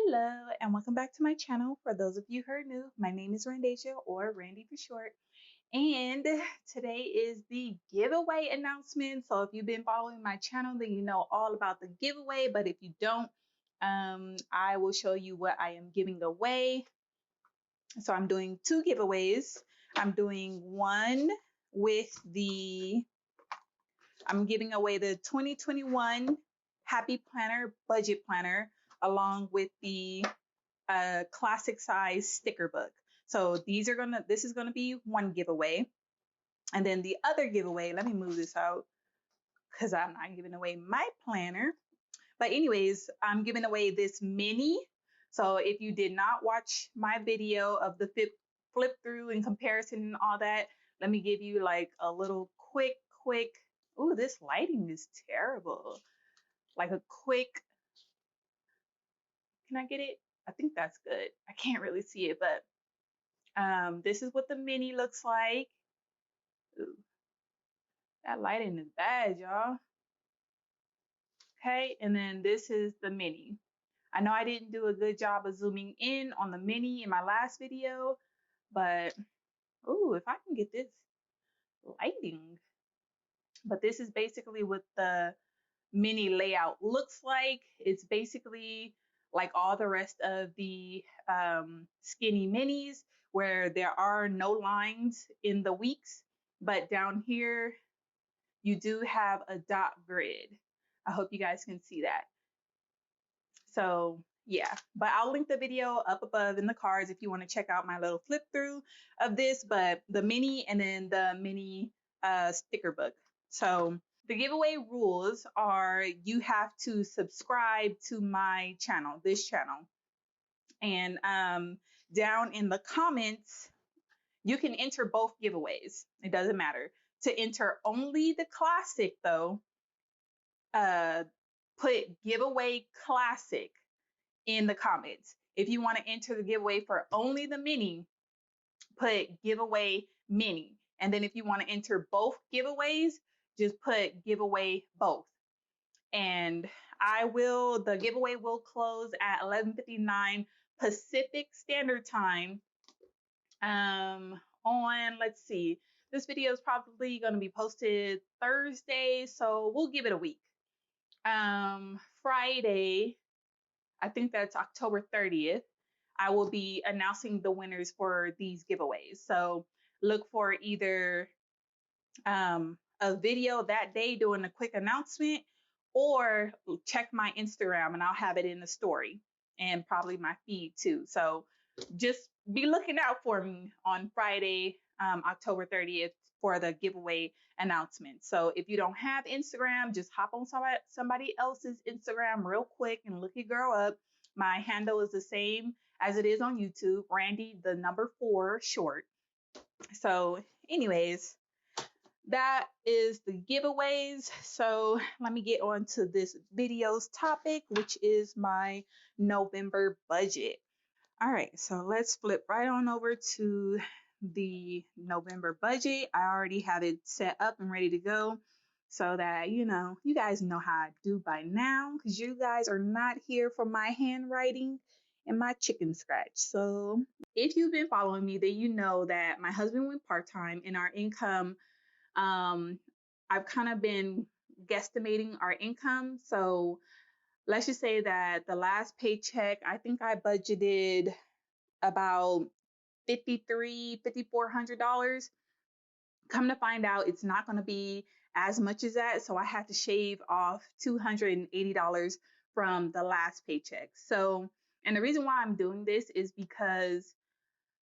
Hello and welcome back to my channel. For those of you who are new, my name is Randasia or Randy for short. And today is the giveaway announcement. So if you've been following my channel, then you know all about the giveaway. But if you don't, I will show you what I am giving away. So I'm doing two giveaways. I'm doing one with I'm giving away the 2021 Happy Planner Budget Planner along with the classic size sticker book. So this is gonna be one giveaway. And then the other giveaway, let me move this out because I'm not giving away my planner. But anyways, I'm giving away this mini. So if you did not watch my video of the flip through and comparison and all that, let me give you like a little quick, ooh, this lighting is terrible. Like a quick, can I get it? I think that's good. I can't really see it, but this is what the mini looks like. Ooh, that lighting is bad, y'all. Okay, and then this is the mini. I know I didn't do a good job of zooming in on the mini in my last video, but ooh, if I can get this lighting. But this is basically what the mini layout looks like. It's basically like all the rest of the skinny minis where there are no lines in the weeks, but down here you do have a dot grid. I hope you guys can see that. So yeah, but I'll link the video up above in the cards if you want to check out my little flip through of this, but the mini and then the mini sticker book. So the giveaway rules are you have to subscribe to my channel, this channel. And down in the comments, you can enter both giveaways. It doesn't matter. To enter only the classic though, put giveaway classic in the comments. If you want to enter the giveaway for only the mini, put giveaway mini. And then if you want to enter both giveaways, just put giveaway both. And the giveaway will close at 11:59 Pacific Standard Time. Let's see, this video is probably going to be posted Thursday, so we'll give it a week. Friday, I think that's October 30th, I will be announcing the winners for these giveaways. So look for either a video that day doing a quick announcement, or check my Instagram and I'll have it in the story and probably my feed too. So just be looking out for me on Friday, October 30th for the giveaway announcement. So if you don't have Instagram, just hop on somebody else's Instagram real quick and look your girl up. My handle is the same as it is on YouTube, Randy4short. So anyways, that is the giveaways. So let me get on to this video's topic, which is my November budget. All right, so let's flip right on over to the November budget. I already have it set up and ready to go so that, you guys know how I do by now, because you guys are not here for my handwriting and my chicken scratch. So if you've been following me, then you know that my husband went part-time and our income, I've kind of been guesstimating our income. So let's just say that the last paycheck, I think I budgeted about $5,400. Come to find out, it's not going to be as much as that. So I had to shave off $280 from the last paycheck. So, and the reason why I'm doing this is because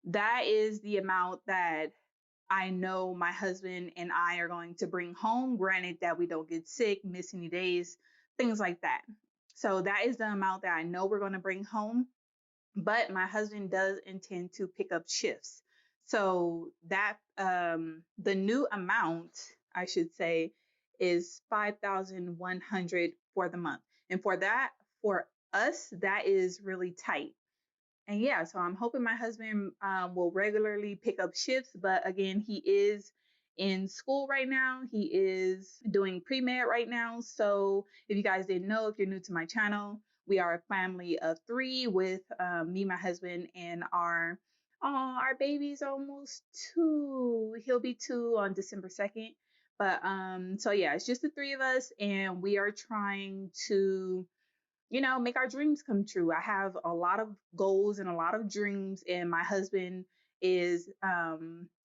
that is the amount that I know my husband and I are going to bring home, granted that we don't get sick, miss any days, things like that. So that is the amount that I know we're going to bring home. But my husband does intend to pick up shifts. So that the new amount, I should say, is $5,100 for the month. And for us, that is really tight. And yeah, so I'm hoping my husband will regularly pick up shifts. But again, he is in school right now. He is doing pre-med right now. So if you guys didn't know, if you're new to my channel, We are a family of three with me, my husband, and our baby's almost 2. He'll be 2 on December 2nd. But so yeah, it's just the three of us, and we are trying to make our dreams come true. I have a lot of goals and a lot of dreams, and my husband is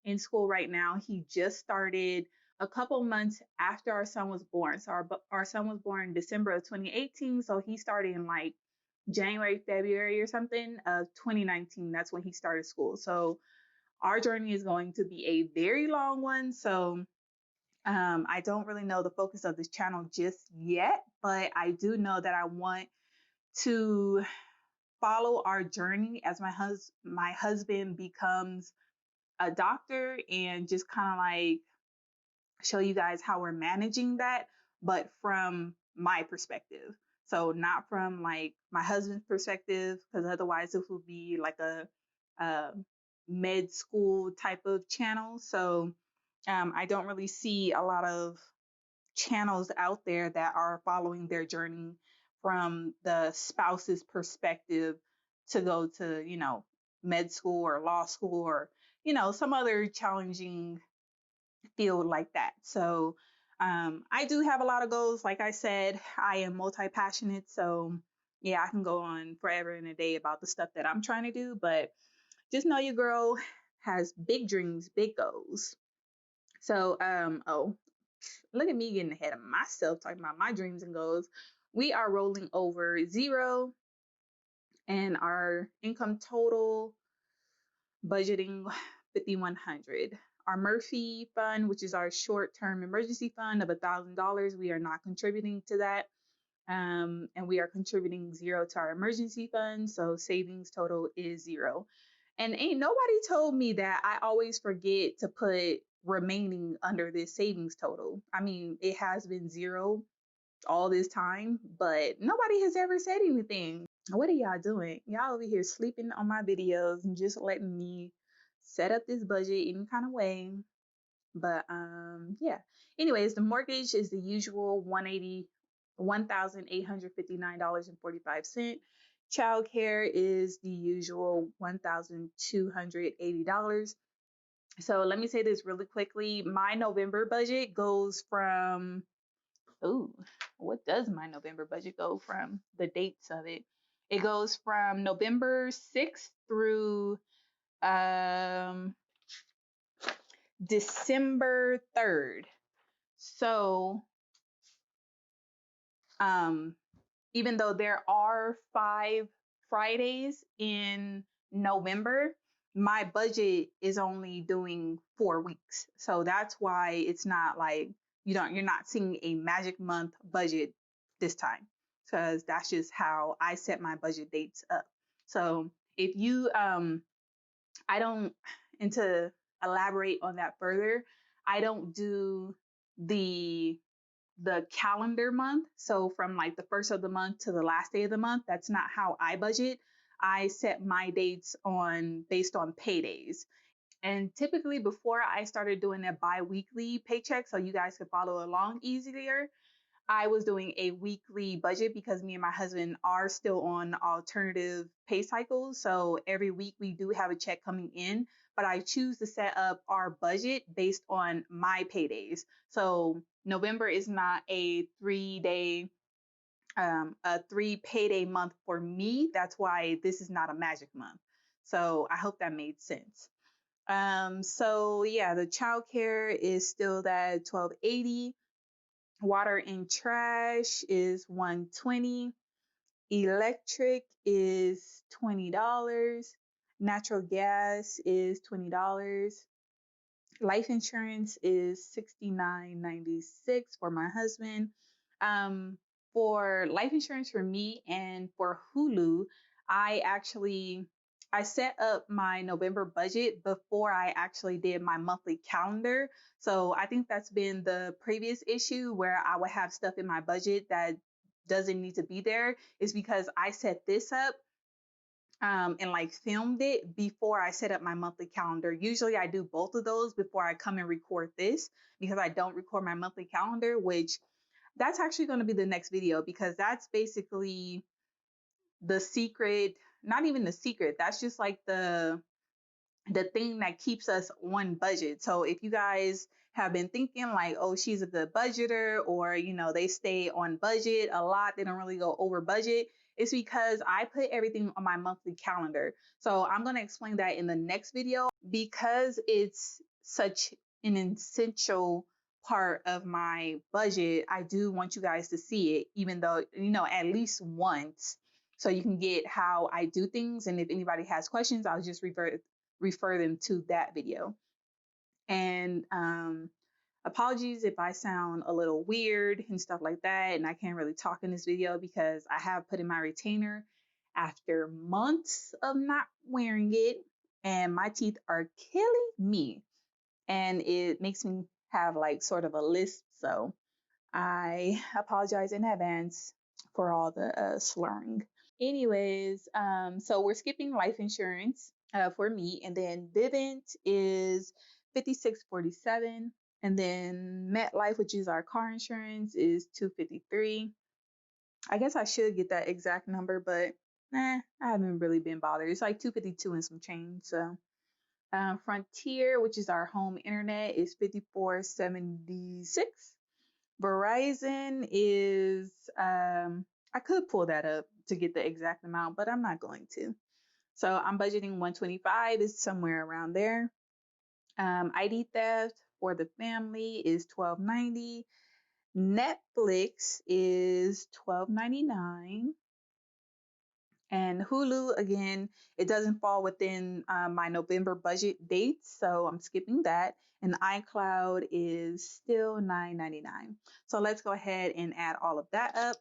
in school right now. He just started a couple months after our son was born. So our son was born in December of 2018. So he started in like January, February or something of 2019. That's when he started school. So our journey is going to be a very long one. So I don't really know the focus of this channel just yet, but I do know that I want to follow our journey as my husband becomes a doctor, and just kind of like show you guys how we're managing that, but from my perspective. So not from like my husband's perspective, because otherwise this would be like a med school type of channel. So I don't really see a lot of channels out there that are following their journey from the spouse's perspective to go to, med school or law school or, some other challenging field like that. So I do have a lot of goals. Like I said, I am multi-passionate. So yeah, I can go on forever and a day about the stuff that I'm trying to do, but just know your girl has big dreams, big goals. So, oh, look at me getting ahead of myself talking about my dreams and goals. We are rolling over zero, and our income total budgeting 5,100. Our Murphy fund, which is our short-term emergency fund of $1,000, we are not contributing to that. And we are contributing zero to our emergency fund. So savings total is zero. And ain't nobody told me that I always forget to put remaining under this savings total. I mean, it has been zero all this time, but nobody has ever said anything. What are y'all doing? Y'all over here sleeping on my videos and just letting me set up this budget any kind of way. But yeah. Anyways, the mortgage is the usual $1,859.45. Childcare is the usual $1,280. So let me say this really quickly. My November budget goes from, what does my November budget go from? The dates of it. It goes from November 6th through December 3rd. So even though there are 5 Fridays in November, my budget is only doing 4 weeks. So that's why it's not like you're not seeing a magic month budget this time, because that's just how I set my budget dates up. So if you I don't, and to elaborate on that further, I don't do the calendar month. So from like the first of the month to the last day of the month, that's not how I budget. I set my dates based on paydays. And typically before I started doing a bi-weekly paycheck, so you guys could follow along easier, I was doing a weekly budget because me and my husband are still on alternative pay cycles. So every week we do have a check coming in, but I choose to set up our budget based on my paydays. So November is not a 3 payday month for me. That's why this is not a magic month. So I hope that made sense. So yeah, the childcare is still that $1,280. Water and trash is $120. Electric is $20. Natural gas is $20. Life insurance is $69.96 for my husband. For life insurance for me and for Hulu, I set up my November budget before I actually did my monthly calendar. So I think that's been the previous issue where I would have stuff in my budget that doesn't need to be there, is because I set this up and like filmed it before I set up my monthly calendar. Usually I do both of those before I come and record this, because I don't record my monthly calendar, which that's actually going to be the next video, because that's basically the secret, not even the secret, that's just like the thing that keeps us on budget. So if you guys have been thinking like, oh, she's a good budgeter, or they stay on budget a lot, they don't really go over budget, it's because I put everything on my monthly calendar. So I'm going to explain that in the next video because it's such an essential part of my budget. I do want you guys to see it, even though, at least once, so you can get how I do things. And if anybody has questions, I'll just refer them to that video. And apologies if I sound a little weird and stuff like that, and I can't really talk in this video because I have put in my retainer after months of not wearing it, and my teeth are killing me, and it makes me have like sort of a lisp. So I apologize in advance for all the slurring. Anyways, so we're skipping life insurance for me, and then Vivint is 56.47, and then MetLife, which is our car insurance, is 253. I guess I should get that exact number, but I haven't really been bothered. It's like 252 and some change. So Frontier, which is our home internet, is 54.76. Verizon is, I could pull that up to get the exact amount, but I'm not going to. So I'm budgeting 125, is somewhere around there. ID theft for the family is 12.90. Netflix is 12.99. And Hulu, again, it doesn't fall within my November budget dates, so I'm skipping that. And iCloud is still $9.99. So let's go ahead and add all of that up.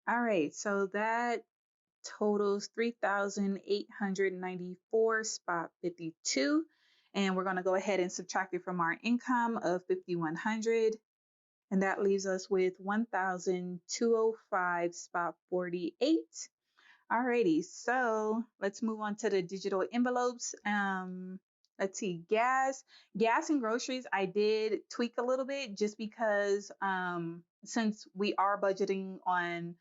All right, so that totals 3,894 spot 52. And we're going to go ahead and subtract it from our income of 5,100. And that leaves us with 1,205 spot 48. Alrighty, so let's move on to the digital envelopes. Let's see, gas and groceries. I did tweak a little bit just because since we are budgeting on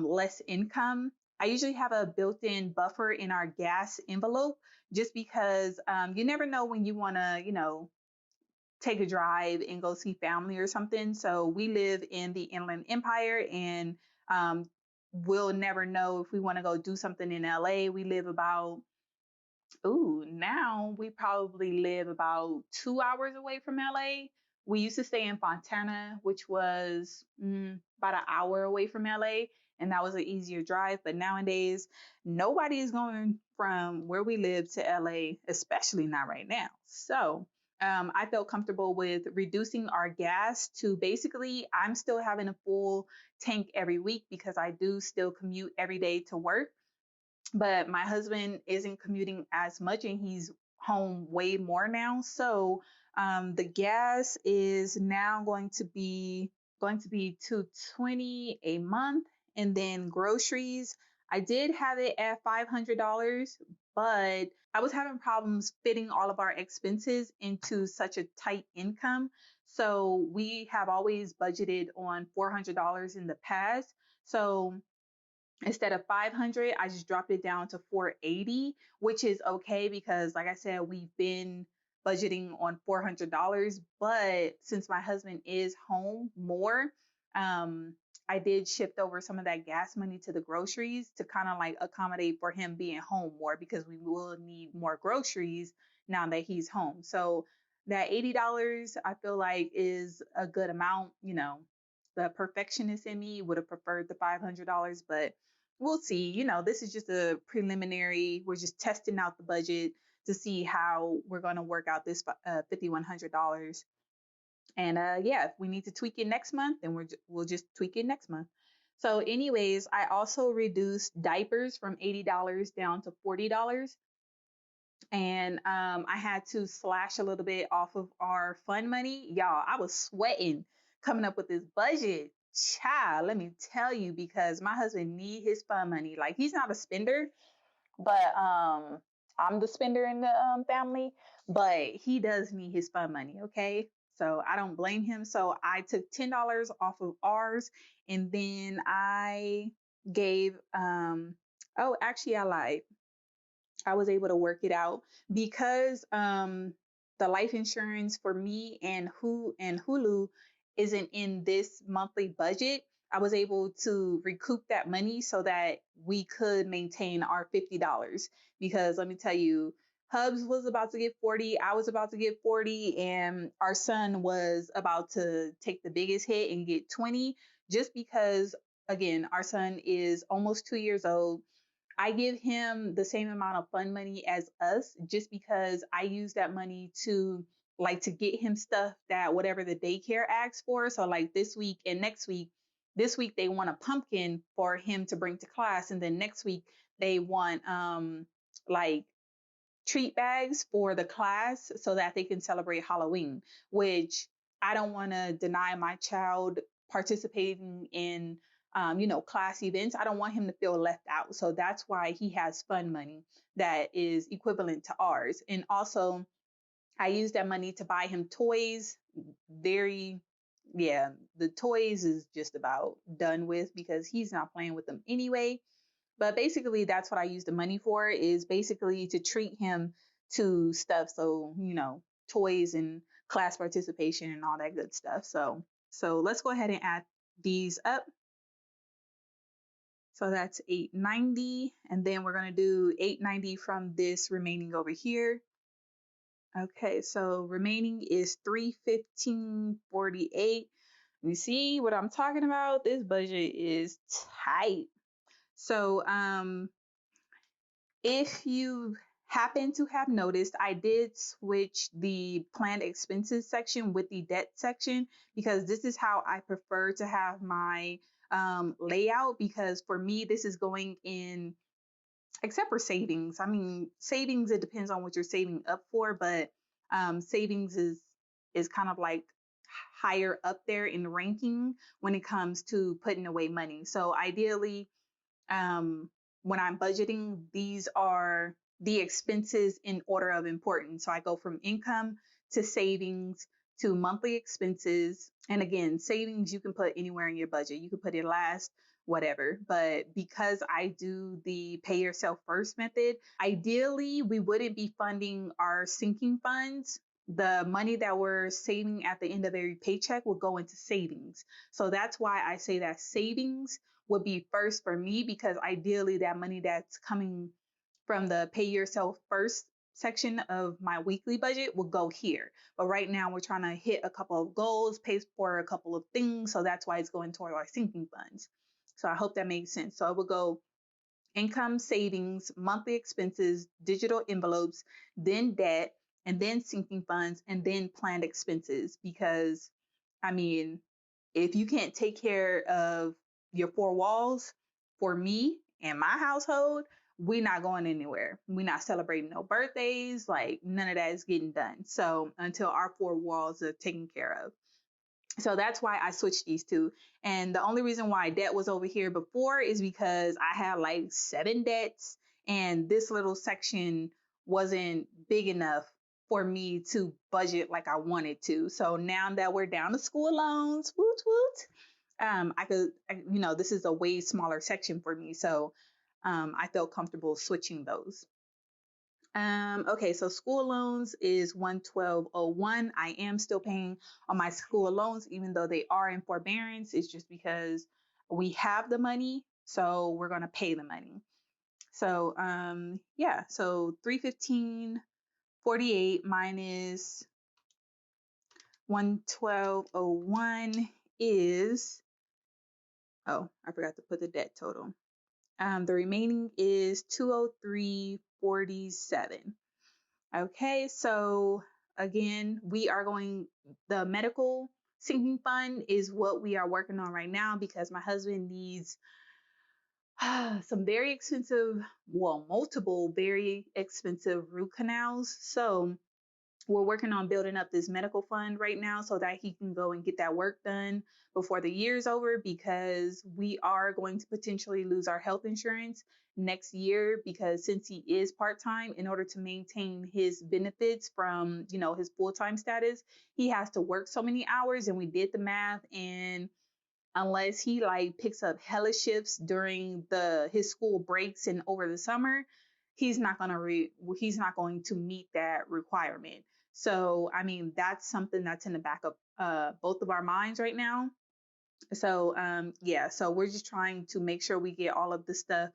less income, I usually have a built-in buffer in our gas envelope just because you never know when you want to, take a drive and go see family or something. So we live in the Inland Empire, and we'll never know if we want to go do something in LA. We live about, now we probably live about 2 hours away from LA. We used to stay in Fontana, which was about an hour away from LA, and that was an easier drive. But nowadays, nobody is going from where we live to LA, especially not right now. So I felt comfortable with reducing our gas to basically, I'm still having a full tank every week because I do still commute every day to work. But my husband isn't commuting as much and he's home way more now. So the gas is now going to be $220 a month. And then groceries, I did have it at $500, but I was having problems fitting all of our expenses into such a tight income. So we have always budgeted on $400 in the past. So instead of 500, I just dropped it down to 480, which is okay because like I said, we've been budgeting on $400. But since my husband is home more, I did shift over some of that gas money to the groceries to kind of like accommodate for him being home more, because we will need more groceries now that he's home. So that $80 I feel like is a good amount. The perfectionist in me would have preferred the $500, but we'll see. This is just a preliminary. We're just testing out the budget to see how we're going to work out this $5,100. And yeah, if we need to tweak it next month, then we'll just tweak it next month. So anyways, I also reduced diapers from $80 down to $40. And I had to slash a little bit off of our fund money. Y'all, I was sweating coming up with this budget. Child, let me tell you, because my husband need his fund money. Like, he's not a spender, but I'm the spender in the family, but he does need his fund money, okay? So I don't blame him. So I took $10 off of ours, and then I gave oh, actually I lied. I was able to work it out because the life insurance for me and Hulu isn't in this monthly budget. I was able to recoup that money so that we could maintain our $50, because let me tell you, Hubs was about to get 40, I was about to get 40, and our son was about to take the biggest hit and get 20, just because again, our son is almost 2 years old. I give him the same amount of fun money as us, just because I use that money to to get him stuff that whatever the daycare asks for. So like this week and next week, this week they want a pumpkin for him to bring to class, and then next week they want like treat bags for the class so that they can celebrate Halloween, which I don't want to deny my child participating in, class events. I don't want him to feel left out. So that's why he has fun money that is equivalent to ours. And also, I use that money to buy him toys. Very, yeah, the toys is just about done with because he's not playing with them anyway. But basically, that's what I use the money for, is basically to treat him to stuff. So, toys and class participation and all that good stuff. So let's go ahead and add these up. So that's 890. And then we're going to do 890 from this remaining over here. Okay, so remaining is 315.48. You see what I'm talking about? This budget is tight. So if you happen to have noticed, I did switch the planned expenses section with the debt section, because this is how I prefer to have my layout. Because for me, this is going in, except for savings. I mean, savings, it depends on what you're saving up for, but savings is kind of like higher up there in ranking when it comes to putting away money. So ideally, um, when I'm budgeting, these are the expenses in order of importance. So I go from income to savings to monthly expenses. And again, savings you can put anywhere in your budget. You can put it last, whatever. But because I do the pay yourself first method, ideally we wouldn't be funding our sinking funds. The money that we're saving at the end of every paycheck will go into savings. So that's why I say that savings would be first for me, because ideally that money that's coming from the pay yourself first section of my weekly budget will go here. But right now we're trying to hit a couple of goals, pay for a couple of things. So that's why it's going toward our sinking funds. So I hope that makes sense. So it will go income, savings, monthly expenses, digital envelopes, then debt, and then sinking funds, and then planned expenses. Because, I mean, if you can't take care of your four walls, for me and my household, we're not going anywhere. We're not celebrating no birthdays, like none of that is getting done. So until our four walls are taken care of. So that's why I switched these two. And the only reason why debt was over here before is because I had like 7 debts, and this little section wasn't big enough for me to budget like I wanted to. So now that we're down to school loans, woot woot, this is a way smaller section for me. So I felt comfortable switching those. Okay, so school loans is 112.01. I am still paying on my school loans, even though they are in forbearance. It's just because we have the money, so we're gonna pay the money. So yeah, so 315.48 minus 112.01 is, oh, I forgot to put the debt total. The remaining is 203.47. Okay, so again, the medical sinking fund is what we are working on right now, because my husband needs some very expensive, well, multiple very expensive root canals. So we're working on building up this medical fund right now so that he can go and get that work done before the year's over, because we are going to potentially lose our health insurance next year, because since he is part-time, in order to maintain his benefits from, his full-time status, he has to work so many hours. And we did the math, and unless he like picks up hella shifts during his school breaks and over the summer, he's not going to meet that requirement. So I mean, that's something that's in the back of both of our minds right now. So yeah, so we're just trying to make sure we get all of the stuff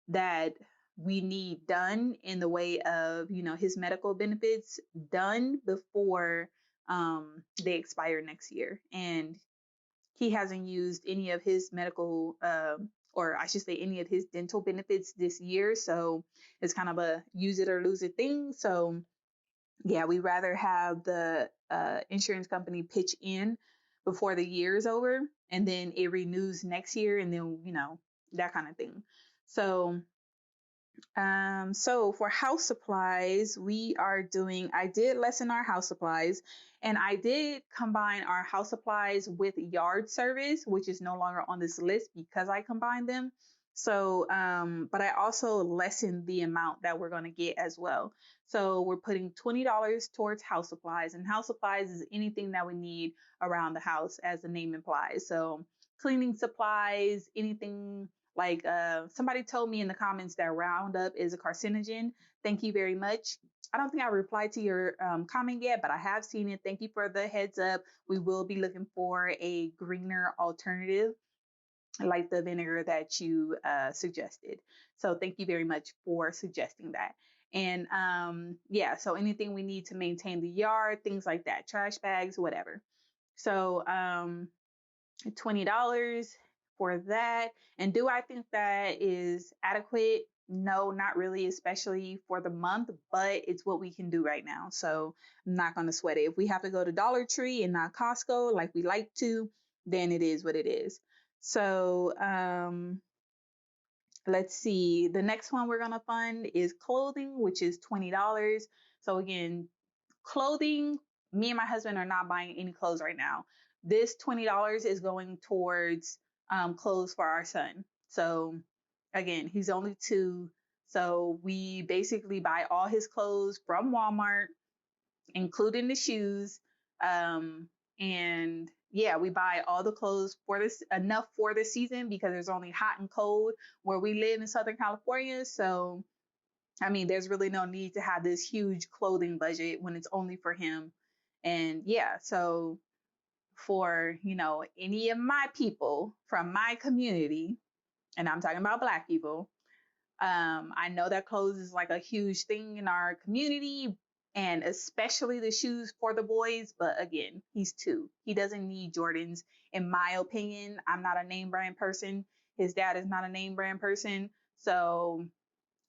that we need done in the way of, his medical benefits done before they expire next year. And he hasn't used any of his medical, or I should say, any of his dental benefits this year. So it's kind of a use it or lose it thing. So yeah, we rather have the insurance company pitch in before the year is over, and then it renews next year, and then, that kind of thing. So for house supplies, I did lessen our house supplies, and I did combine our house supplies with yard service, which is no longer on this list because I combined them. So, but I also lessened the amount that we're going to get as well. So we're putting $20 towards house supplies, and house supplies is anything that we need around the house, as the name implies. So cleaning supplies, anything like somebody told me in the comments that Roundup is a carcinogen. Thank you very much. I don't think I replied to your comment yet, but I have seen it. Thank you for the heads up. We will be looking for a greener alternative, like the vinegar that you suggested. So thank you very much for suggesting that. And yeah, so anything we need to maintain the yard, things like that, trash bags, whatever. So $20 for that. And do I think that is adequate? No, not really, especially for the month, but it's what we can do right now. So I'm not going to sweat it. If we have to go to Dollar Tree and not Costco like we like to, then it is what it is. So let's see. The next one we're going to fund is clothing, which is $20. So again, clothing, me and my husband are not buying any clothes right now. This $20 is going towards clothes for our son. So again, he's only 2. So we basically buy all his clothes from Walmart, including the shoes. And yeah, we buy all the clothes for this, enough for the season, because there's only hot and cold where we live in Southern California. So I mean, there's really no need to have this huge clothing budget when it's only for him. And yeah, so for, any of my people from my community, and I'm talking about Black people, I know that clothes is like a huge thing in our community, and especially the shoes for the boys. But again, he's 2. He doesn't need Jordans, in my opinion. I'm not a name brand person. His dad is not a name brand person. So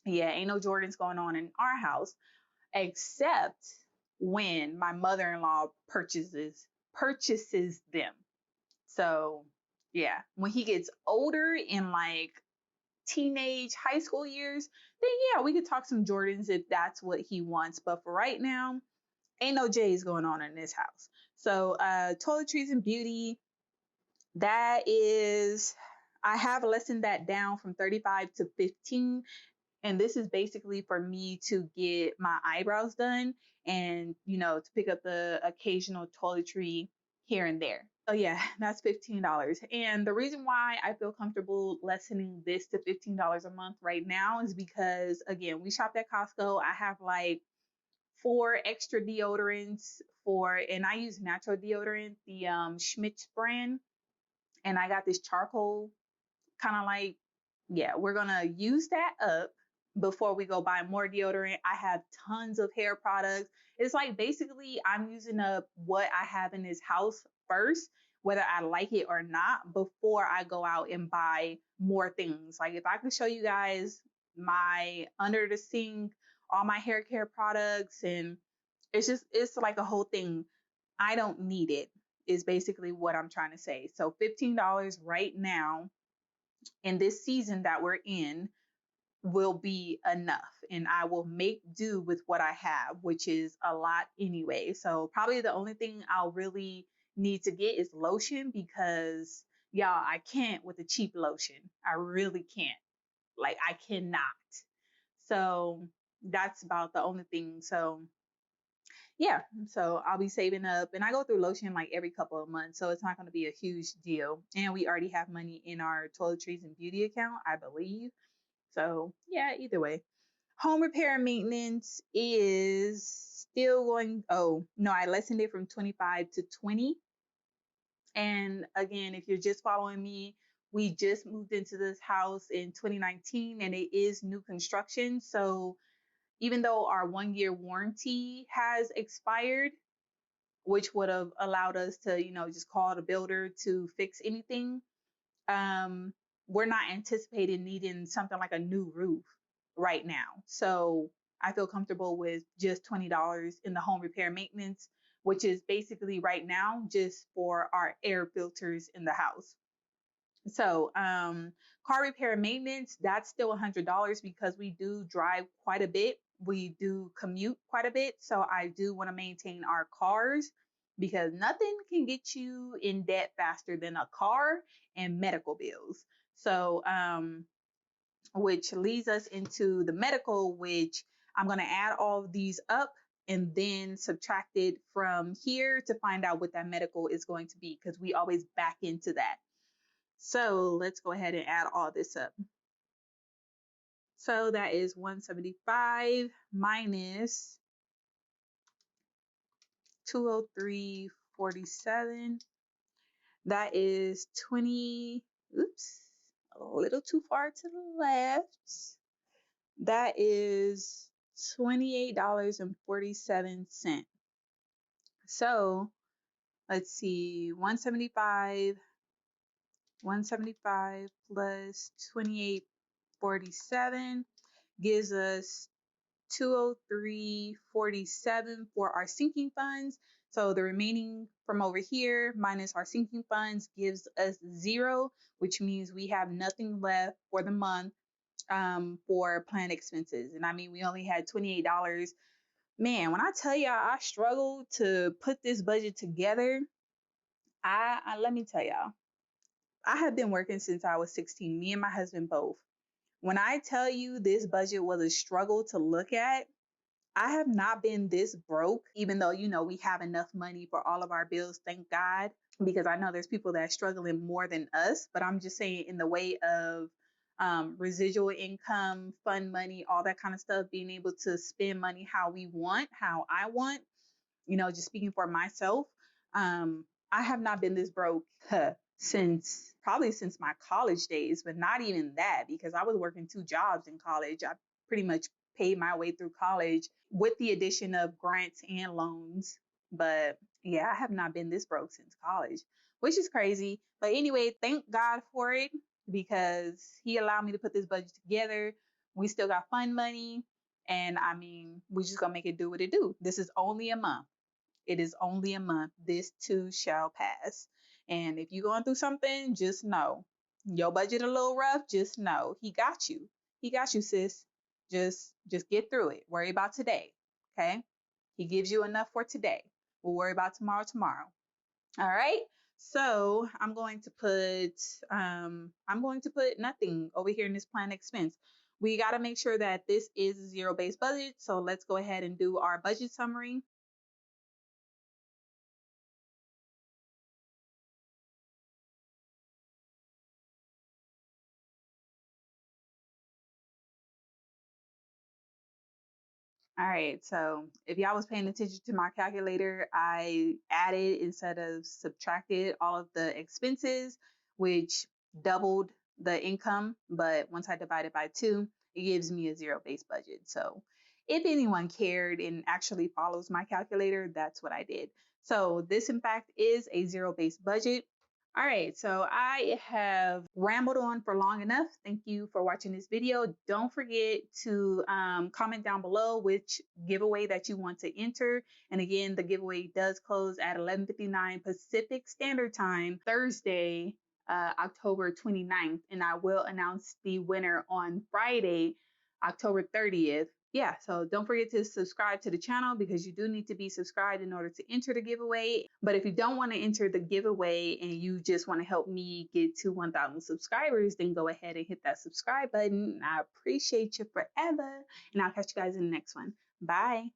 yeah, ain't no Jordans going on in our house, except when my mother-in-law purchases them. So yeah, when he gets older, in like teenage high school years, then yeah, we could talk some Jordans if that's what he wants. But for right now, ain't no J's going on in this house. So Toiletries and Beauty, that is, I have lessened that down from 35 to 15. And this is basically for me to get my eyebrows done, and, to pick up the occasional toiletry here and there. So yeah, that's $15. And the reason why I feel comfortable lessening this to $15 a month right now is because, again, we shopped at Costco. I have like 4 extra deodorants and I use natural deodorant, the Schmitz brand. And I got this charcoal kind of like, yeah, we're gonna use that up before we go buy more deodorant. I have tons of hair products. It's like basically I'm using up what I have in this house first, whether I like it or not, before I go out and buy more things. Like if I could show you guys my under the sink, all my hair care products, and it's like a whole thing. I don't need it, is basically what I'm trying to say. So $15 right now in this season that we're in, will be enough, and I will make do with what I have, which is a lot anyway. So probably the only thing I'll really need to get is lotion, because y'all, I can't with a cheap lotion. I really can't. Like, I cannot. So that's about the only thing. So yeah, so I'll be saving up, and I go through lotion like every couple of months, so it's not going to be a huge deal. And we already have money in our Toiletries and Beauty account, I believe. So yeah, either way. Home repair and maintenance is still going. Oh, no, I lessened it from 25 to 20. And again, if you're just following me, we just moved into this house in 2019, and it is new construction. So even though our 1 year warranty has expired, which would have allowed us to, just call the builder to fix anything, um, we're not anticipating needing something like a new roof right now. So I feel comfortable with just $20 in the home repair maintenance, which is basically right now just for our air filters in the house. So, car repair and maintenance, that's still $100 because we do drive quite a bit. We do commute quite a bit. So I do want to maintain our cars, because nothing can get you in debt faster than a car and medical bills. So, which leads us into the medical, which I'm going to add all of these up and then subtract it from here to find out what that medical is going to be, because we always back into that. So let's go ahead and add all this up. So that is 175 minus 203.47. That is 20. Oops, a little too far to the left. That is $28.47. So let's see, 175 plus 28.47 gives us 203.47 for our sinking funds. So the remaining from over here minus our sinking funds gives us 0, which means we have nothing left for the month for planned expenses. And I mean, we only had $28. Man, when I tell y'all I struggled to put this budget together, I let me tell y'all, I have been working since I was 16, me and my husband both. When I tell you this budget was a struggle to look at, I have not been this broke, even though, we have enough money for all of our bills, thank God, because I know there's people that are struggling more than us. But I'm just saying, in the way of residual income, fund money, all that kind of stuff, being able to spend money how we want, how I want, just speaking for myself, I have not been this broke since my college days, but not even that, because I was working 2 jobs in college. I pretty much paid my way through college with the addition of grants and loans. But yeah, I have not been this broke since college, which is crazy. But anyway, thank God for it, because he allowed me to put this budget together. We still got fund money. And I mean, we just gonna make it do what it do. This is only a month. It is only a month. This too shall pass. And if you're going through something, just know your budget a little rough. Just know he got you. He got you, sis. Just get through it. Worry about today. Okay. He gives you enough for today. We'll worry about tomorrow. All right. So I'm going to put nothing over here in this planned expense. We got to make sure that this is a zero-based budget. So let's go ahead and do our budget summary. All right, so if y'all was paying attention to my calculator, I added instead of subtracted all of the expenses, which doubled the income. But once I divide it by 2, it gives me a zero-based budget. So if anyone cared and actually follows my calculator, that's what I did. So this, in fact, is a zero-based budget. All right, so I have rambled on for long enough. Thank you for watching this video. Don't forget to comment down below which giveaway that you want to enter. And again, the giveaway does close at 11:59 Pacific Standard Time, Thursday, October 29th. And I will announce the winner on Friday, October 30th. Yeah, so don't forget to subscribe to the channel because you do need to be subscribed in order to enter the giveaway. But if you don't want to enter the giveaway and you just want to help me get to 1,000 subscribers, then go ahead and hit that subscribe button. I appreciate you forever. And I'll catch you guys in the next one. Bye.